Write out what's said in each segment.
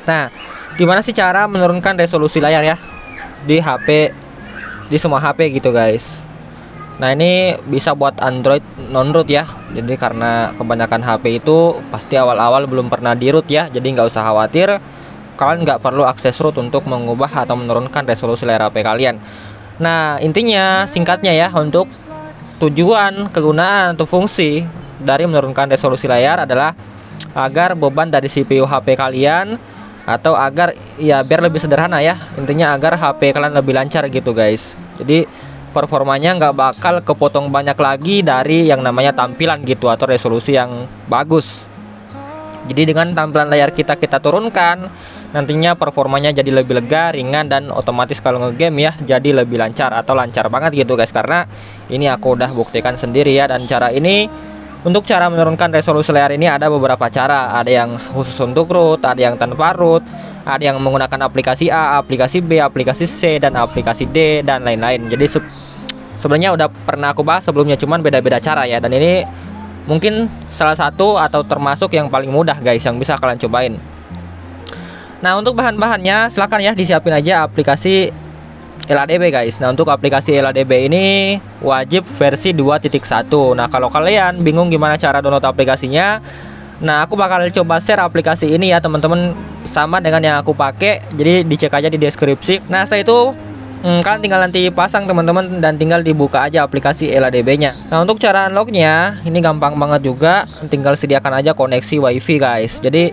Nah, gimana sih cara menurunkan resolusi layar ya di HP, di semua HP gitu guys. Nah, ini bisa buat Android non-root ya. Jadi karena kebanyakan HP itu pasti awal-awal belum pernah di root ya. Jadi nggak usah khawatir, kalian nggak perlu akses root untuk mengubah atau menurunkan resolusi layar HP kalian. Nah, intinya singkatnya ya, untuk tujuan, kegunaan, atau fungsi dari menurunkan resolusi layar adalah agar beban dari CPU HP kalian, atau agar ya biar lebih sederhana ya, intinya agar HP kalian lebih lancar gitu guys. Jadi performanya nggak bakal kepotong banyak lagi dari yang namanya tampilan gitu atau resolusi yang bagus. Jadi dengan tampilan layar kita turunkan, nantinya performanya jadi lebih lega, ringan, dan otomatis kalau ngegame ya jadi lebih lancar atau lancar banget gitu guys. Karena ini aku udah buktikan sendiri ya. Dan cara ini, untuk cara menurunkan resolusi layar ini ada beberapa cara. Ada yang khusus untuk root, ada yang tanpa root, ada yang menggunakan aplikasi A, aplikasi B, aplikasi C, dan aplikasi D, dan lain-lain. Jadi sebenarnya udah pernah aku bahas sebelumnya, cuman beda-beda cara ya. Dan ini mungkin salah satu atau termasuk yang paling mudah guys, yang bisa kalian cobain. Nah, untuk bahan-bahannya silahkan ya disiapin aja aplikasi LADB guys. Nah, untuk aplikasi LADB ini wajib versi 2.1. Nah, kalau kalian bingung gimana cara download aplikasinya, nah aku bakal coba share aplikasi ini ya teman-teman, sama dengan yang aku pakai. Jadi dicek aja di deskripsi. Nah, setelah itu kalian tinggal nanti pasang teman-teman, dan tinggal dibuka aja aplikasi LADB-nya. Nah, untuk cara unlocknya ini gampang banget juga, tinggal sediakan aja koneksi WiFi guys. Jadi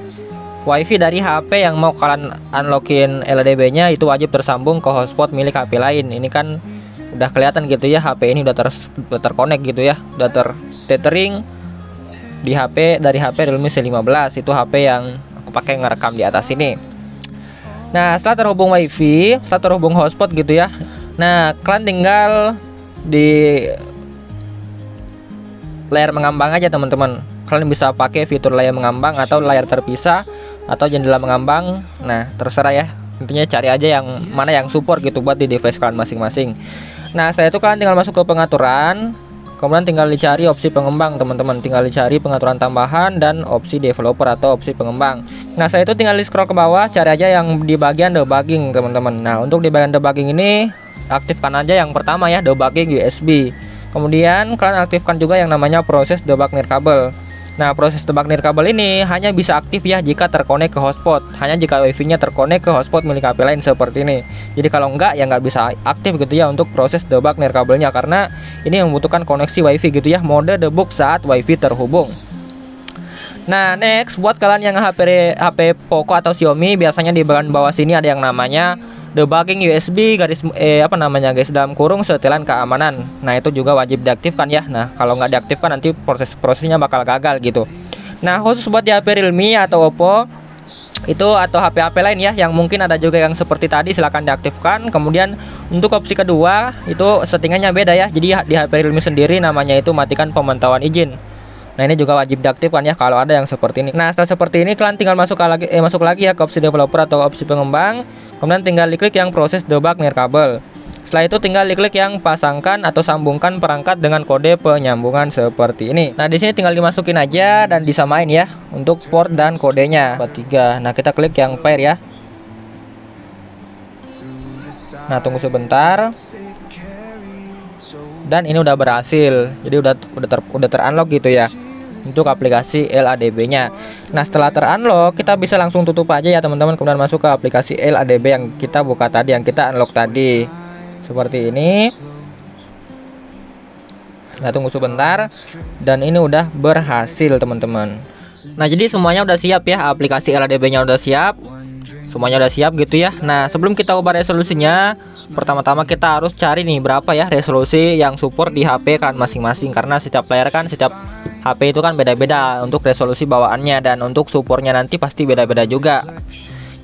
WiFi dari HP yang mau kalian unlockin LADB-nya itu wajib tersambung ke hotspot milik HP lain. Ini kan udah kelihatan gitu ya, HP ini udah terkonek gitu ya, udah tethering di HP dari HP Realme C15. Itu HP yang aku pakai ngerekam di atas ini. Nah, setelah terhubung WiFi, setelah terhubung hotspot gitu ya, nah kalian tinggal di layar mengambang aja teman-teman. Kalian bisa pakai fitur layar mengambang atau layar terpisah atau jendela mengambang. Nah, terserah ya, intinya cari aja yang mana yang support gitu buat di device kalian masing-masing. Nah, setelah itu kalian tinggal masuk ke pengaturan, kemudian tinggal dicari opsi pengembang teman-teman. Tinggal dicari pengaturan tambahan dan opsi developer atau opsi pengembang. Nah, saya itu tinggal di scroll ke bawah, cari aja yang di bagian debugging teman-teman. Nah, untuk di bagian debugging ini aktifkan aja yang pertama ya, debugging USB. Kemudian kalian aktifkan juga yang namanya proses debug nirkabel. Nah, proses debug nirkabel ini hanya bisa aktif ya jika terkonek ke hotspot, hanya jika wifi-nya terkonek ke hotspot milik HP lain seperti ini. Jadi kalau enggak ya nggak bisa aktif gitu ya untuk proses debug nirkabelnya, karena ini membutuhkan koneksi wifi gitu ya, mode debug saat wifi terhubung. Nah, next buat kalian yang HP Poco atau Xiaomi, biasanya di bagian bawah sini ada yang namanya debugging USB garis guys, dalam kurung setelan keamanan. Nah, itu juga wajib diaktifkan ya. Nah, kalau nggak diaktifkan nanti prosesnya bakal gagal gitu. Nah, khusus buat di HP Realme atau Oppo itu, atau HP-HP lain ya yang mungkin ada juga yang seperti tadi, silahkan diaktifkan. Kemudian untuk opsi kedua itu settingannya beda ya. Jadi di HP Realme sendiri namanya itu matikan pemantauan izin. Nah, ini juga wajib diaktifkan ya kalau ada yang seperti ini. Nah, setelah seperti ini kalian tinggal masuk lagi ya ke opsi developer atau opsi pengembang. Kemudian tinggal diklik yang proses debug nirkabel. Setelah itu tinggal diklik yang pasangkan atau sambungkan perangkat dengan kode penyambungan seperti ini. Nah, di sini tinggal dimasukin aja dan disamain ya untuk port dan kodenya. 3. Nah, kita klik yang pair ya. Nah, tunggu sebentar. Dan ini udah berhasil. Jadi udah ter-unlock gitu ya untuk aplikasi LADB-nya. Nah, setelah ter-unlock kita bisa langsung tutup aja ya teman-teman, kemudian masuk ke aplikasi LADB yang kita buka tadi, yang kita unlock tadi. Seperti ini. Nah, tunggu sebentar. Dan ini udah berhasil teman-teman. Nah, jadi semuanya udah siap ya, aplikasi LADB-nya udah siap. Semuanya udah siap gitu ya. Nah, sebelum kita ubah resolusinya, pertama-tama kita harus cari nih berapa ya resolusi yang support di HP kan masing-masing, karena setiap layar kan, setiap HP itu kan beda-beda untuk resolusi bawaannya, dan untuk supportnya nanti pasti beda-beda juga.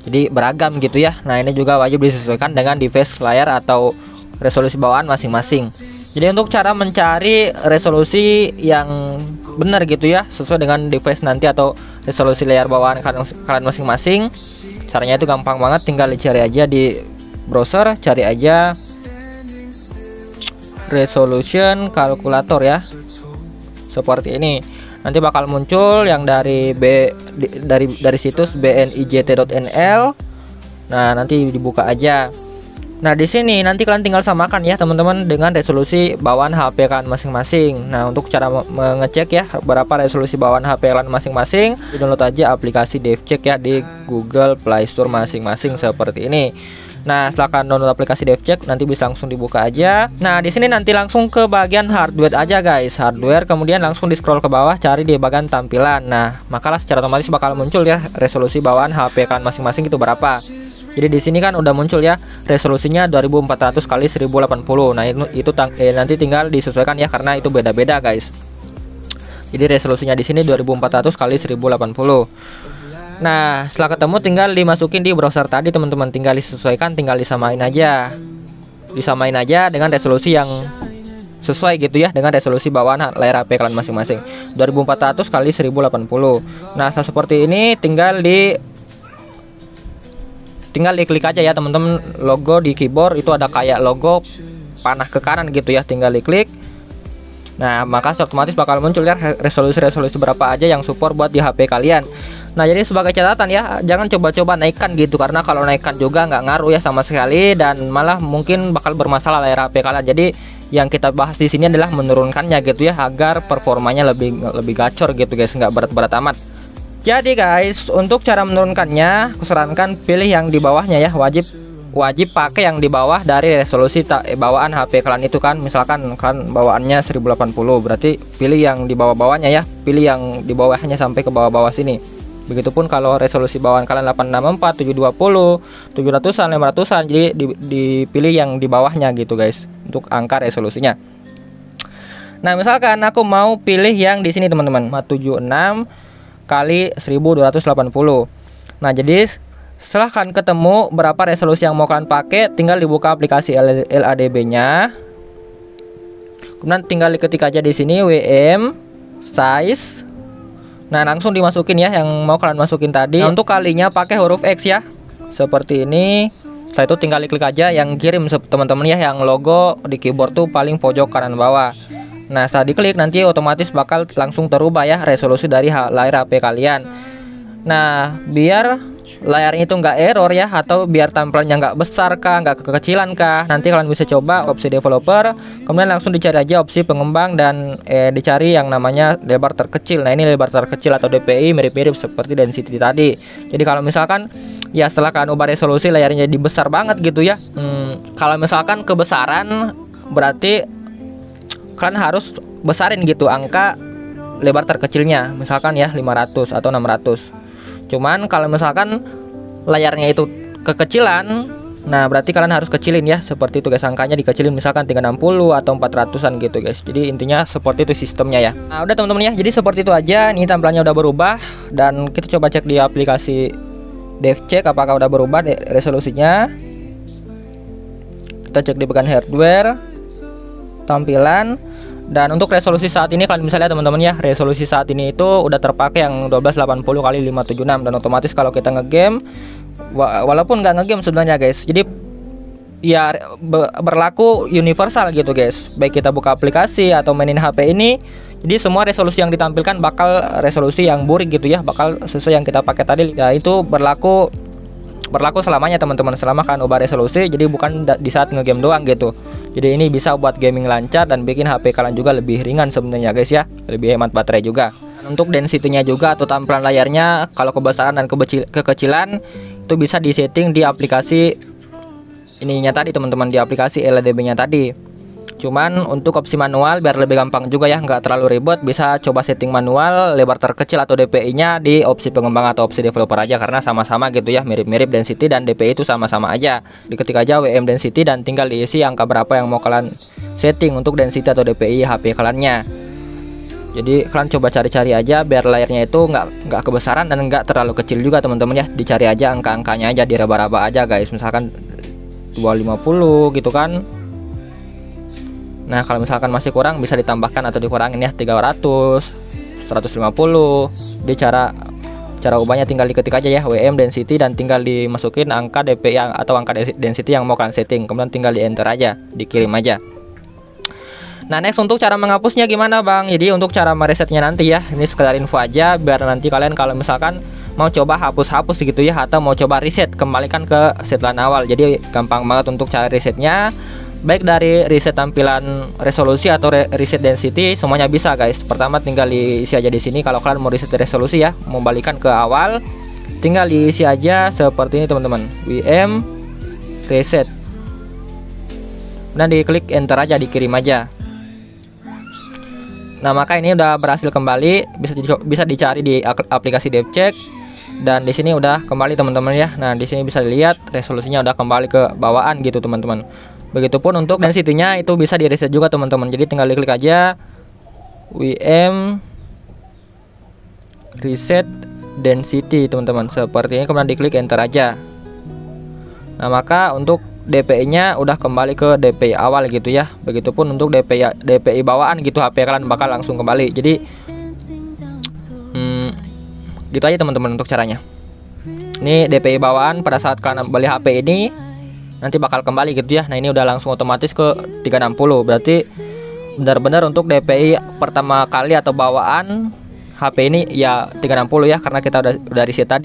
Jadi beragam gitu ya. Nah, ini juga wajib disesuaikan dengan device layar atau resolusi bawaan masing-masing. Jadi untuk cara mencari resolusi yang benar gitu ya, sesuai dengan device nanti atau resolusi layar bawaan kalian masing-masing, caranya itu gampang banget. Tinggal dicari aja di browser, cari aja resolution calculator ya, seperti ini. nanti bakal muncul yang dari dari situs bnijt.nl. Nah, nanti dibuka aja. Nah, di sini nanti kalian tinggal samakan ya teman-teman dengan resolusi bawaan HP kalian masing-masing. Nah, untuk cara mengecek ya berapa resolusi bawaan HP kalian masing-masing, download aja aplikasi DevCheck ya di Google Play Store masing-masing seperti ini. Nah, setelah kalian download aplikasi DevCheck, nanti bisa langsung dibuka aja. Nah, di sini nanti langsung ke bagian hardware aja guys, hardware, kemudian langsung di scroll ke bawah, cari di bagian tampilan. Nah, makalah secara otomatis bakal muncul ya resolusi bawaan HP kalian masing-masing itu berapa. Jadi di sini kan udah muncul ya resolusinya 2400 kali 1080. Nah, itu nanti tinggal disesuaikan ya karena itu beda-beda guys. Jadi resolusinya di sini 2400 kali 1080. Nah, setelah ketemu tinggal dimasukin di browser tadi teman-teman, tinggal disesuaikan, tinggal disamain aja. Disamain aja dengan resolusi yang sesuai gitu ya dengan resolusi bawaan layar HP kalian masing-masing. 2400 kali 1080. Nah, seperti ini tinggal diklik aja ya teman-teman. Logo di keyboard itu ada kayak logo panah ke kanan gitu ya, tinggal diklik. Nah, maka otomatis bakal muncul ya resolusi berapa aja yang support buat di HP kalian. Nah, jadi sebagai catatan ya, jangan coba-coba naikkan gitu, karena kalau naikkan juga nggak ngaruh ya sama sekali, dan malah mungkin bakal bermasalah layar HP kalian. Jadi yang kita bahas di sini adalah menurunkannya gitu ya, agar performanya lebih gacor gitu guys, nggak berat-berat amat. Jadi guys, untuk cara menurunkannya, kusarankan pilih yang di bawahnya ya, wajib pakai yang di bawah dari resolusi bawaan HP kalian itu kan. Misalkan kalian bawaannya 1080, berarti pilih yang di bawah-bawahnya ya, pilih yang di bawahnya sampai ke bawah-bawah sini. Begitupun kalau resolusi bawaan kalian 864, 720, 700-an, 500-an, jadi dipilih yang di bawahnya gitu guys untuk angka resolusinya. Nah, misalkan aku mau pilih yang di sini teman-teman, 476 kali 1280. Nah, jadi setelah kalian ketemu berapa resolusi yang mau kalian pakai, tinggal dibuka aplikasi LADB-nya. Kemudian tinggal diketik aja di sini WM size. Nah, langsung dimasukin ya yang mau kalian masukin tadi. Nah, untuk kalinya pakai huruf X ya. Seperti ini. Setelah itu tinggal diklik aja yang kirim teman-teman ya, yang logo di keyboard tuh paling pojok kanan bawah. Nah, setelah diklik nanti otomatis bakal langsung terubah ya resolusi dari layar HP kalian. Nah, biar layarnya itu nggak error ya, atau biar tampilannya nggak besar kah, nggak kekecilan kah, nanti kalian bisa coba opsi developer, kemudian langsung dicari aja opsi pengembang dan dicari yang namanya lebar terkecil. Nah, ini lebar terkecil atau DPI mirip-mirip seperti density tadi. Jadi kalau misalkan ya setelah kalian ubah resolusi layarnya jadi besar banget gitu ya, kalau misalkan kebesaran berarti kalian harus besarin gitu angka lebar terkecilnya, misalkan ya 500 atau 600. Cuman kalau misalkan layarnya itu kekecilan, nah berarti kalian harus kecilin ya, seperti itu guys, angkanya dikecilin misalkan 360 atau 400-an gitu guys. Jadi intinya seperti itu sistemnya ya. Nah, udah teman-teman ya, jadi seperti itu aja. Ini tampilannya udah berubah, dan kita coba cek di aplikasi DevCheck apakah udah berubah resolusinya. Kita cek di bagian hardware, tampilan. Dan untuk resolusi saat ini kalian bisa lihat teman-teman ya, resolusi saat ini itu udah terpakai yang 1280 kali 576, dan otomatis kalau kita ngegame, walaupun nggak ngegame sebenarnya guys, jadi ya berlaku universal gitu guys, baik kita buka aplikasi atau mainin HP ini, jadi semua resolusi yang ditampilkan bakal resolusi yang burik gitu ya, bakal sesuai yang kita pakai tadi ya. Itu berlaku selamanya teman-teman, selama kan ubah resolusi, jadi bukan di saat ngegame doang gitu. Jadi ini bisa buat gaming lancar dan bikin HP kalian juga lebih ringan sebenarnya guys ya, lebih hemat baterai juga. Dan untuk density-nya juga atau tampilan layarnya, kalau kebesaran dan kekecilan itu bisa disetting di aplikasi ininya tadi teman-teman, di aplikasi LADB-nya tadi. Cuman untuk opsi manual biar lebih gampang juga ya, nggak terlalu ribet, bisa coba setting manual lebar terkecil atau DPI-nya di opsi pengembang atau opsi developer aja, karena sama-sama gitu ya, mirip-mirip density dan DPI itu sama-sama aja. Diketik aja WM density dan tinggal diisi angka berapa yang mau kalian setting untuk density atau DPI HP kaliannya. Jadi kalian coba cari-cari aja biar layarnya itu nggak kebesaran dan nggak terlalu kecil juga teman-teman ya. Dicari aja angka-angkanya aja, diraba-raba aja guys, misalkan 250 gitu kan. Nah, kalau misalkan masih kurang bisa ditambahkan atau dikurangin ya, 300, 150. Di cara ubahnya tinggal diketik aja ya WM density dan tinggal dimasukin angka DPI atau angka density yang mau kalian setting, kemudian tinggal di enter aja, dikirim aja. Nah, next untuk cara menghapusnya gimana Bang? Jadi untuk cara meresetnya nanti ya, ini sekedar info aja biar nanti kalian kalau misalkan mau coba hapus-hapus gitu ya, atau mau coba reset, kembalikan ke setelan awal. Jadi gampang banget untuk cara resetnya, baik dari reset tampilan resolusi atau reset density, semuanya bisa guys. Pertama tinggal diisi aja di sini. Kalau kalian mau reset resolusi ya, mau balikan ke awal, tinggal diisi aja seperti ini teman-teman, WM reset, dan diklik enter aja, dikirim aja. Nah, maka ini udah berhasil kembali, bisa dicari di aplikasi DevCheck, dan di sini udah kembali teman-teman ya. Nah, di sini bisa dilihat resolusinya udah kembali ke bawaan gitu teman-teman. Begitupun untuk density-nya itu bisa di reset juga teman-teman. Jadi tinggal diklik aja WM reset density teman-teman, seperti ini, kemudian diklik enter aja. Nah, maka untuk DPI-nya udah kembali ke DPI awal gitu ya. Begitupun untuk DPI bawaan gitu, HP kalian bakal langsung kembali. Jadi gitu aja teman-teman untuk caranya. Ini DPI bawaan pada saat kalian beli HP ini nanti bakal kembali gitu ya. Nah, ini udah langsung otomatis ke 360. Berarti benar-benar untuk DPI pertama kali atau bawaan HP ini ya 360 ya, karena kita udah reset tadi.